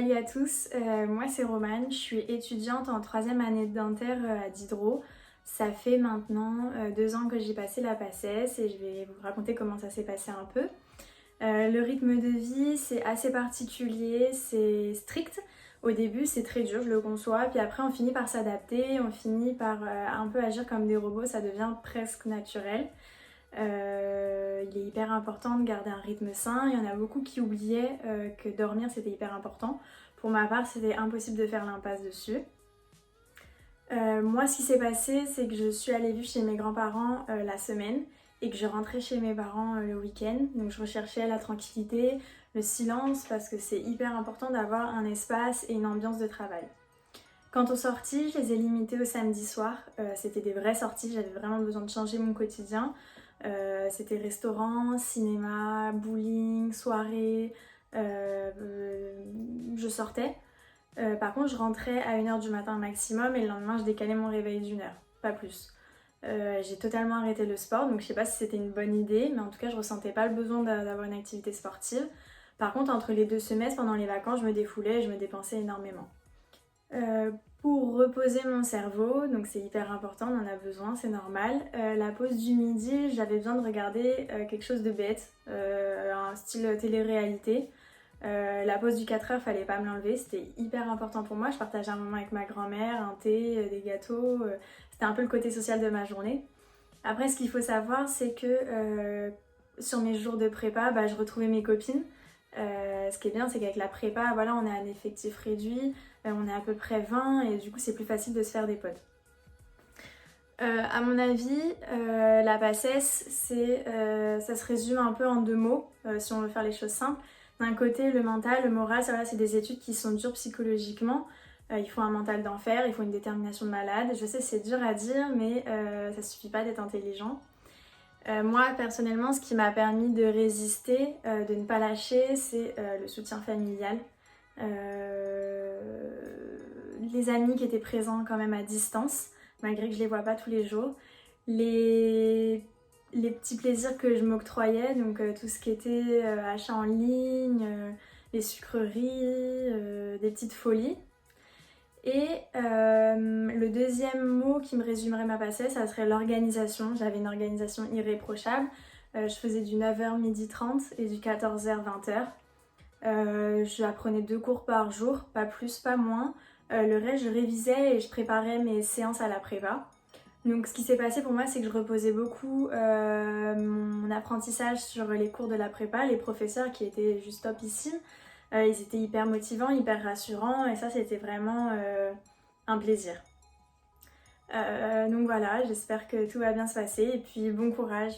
Salut à tous, moi c'est Romane, je suis étudiante en troisième année de dentaire à Diderot. Ça fait maintenant 2 ans que j'ai passé la PACES et je vais vous raconter comment ça s'est passé un peu. Le rythme de vie c'est assez particulier, c'est strict. Au début c'est très dur, je le conçois, puis après on finit par s'adapter, on finit par un peu agir comme des robots, ça devient presque naturel. Il est hyper important de garder un rythme sain. Il y en a beaucoup qui oubliaient que dormir c'était hyper important. Pour ma part, c'était impossible de faire l'impasse dessus. Moi, ce qui s'est passé, c'est que je suis allée vivre chez mes grands-parents la semaine et que je rentrais chez mes parents le week-end. Donc, je recherchais la tranquillité, le silence, parce que c'est hyper important d'avoir un espace et une ambiance de travail. Quant aux sorties, je les ai limitées au samedi soir. C'était des vraies sorties, j'avais vraiment besoin de changer mon quotidien. C'était restaurant, cinéma, bowling, soirée, je sortais. Par contre, je rentrais à 1h du matin maximum et le lendemain, je décalais mon réveil d'1 heure, pas plus. J'ai totalement arrêté le sport, donc je sais pas si c'était une bonne idée, mais en tout cas, je ressentais pas le besoin d'avoir une activité sportive. Par contre, entre les 2 semestres, pendant les vacances, je me défoulais et je me dépensais énormément. Euh, pour reposer mon cerveau, donc c'est hyper important, on en a besoin, c'est normal. La pause du midi, j'avais besoin de regarder quelque chose de bête, un style télé-réalité. La pause du 4 heures, fallait pas me l'enlever, c'était hyper important pour moi. Je partageais un moment avec ma grand-mère, un thé, des gâteaux, c'était un peu le côté social de ma journée. Après, ce qu'il faut savoir, c'est que sur mes jours de prépa, je retrouvais mes copines. Ce qui est bien, c'est qu'avec la prépa, voilà, on a un effectif réduit, on est à peu près 20 et du coup, c'est plus facile de se faire des potes. À mon avis, la PACES, ça se résume un peu en 2 mots, si on veut faire les choses simples. D'un côté, le mental, le moral, ça, voilà, c'est des études qui sont dures psychologiquement. Il faut un mental d'enfer, il faut une détermination de malade. Je sais, c'est dur à dire, mais ça suffit pas d'être intelligent. Moi, personnellement, ce qui m'a permis de résister, de ne pas lâcher, c'est le soutien familial. Les amis qui étaient présents quand même à distance, malgré que je les vois pas tous les jours. Les petits plaisirs que je m'octroyais, donc tout ce qui était achat en ligne, les sucreries, des petites folies. Et le deuxième mot qui me résumerait ma PACES, ça serait l'organisation. J'avais une organisation irréprochable. Je faisais du 9h 12h30 et du 14h 20h. J'apprenais 2 cours par jour, pas plus, pas moins. Le reste, je révisais et je préparais mes séances à la prépa. Donc ce qui s'est passé pour moi, c'est que je reposais beaucoup mon apprentissage sur les cours de la prépa, les professeurs qui étaient juste topissimes. Ils étaient hyper motivants, hyper rassurants et ça c'était vraiment un plaisir. Donc voilà, j'espère que tout va bien se passer et puis bon courage.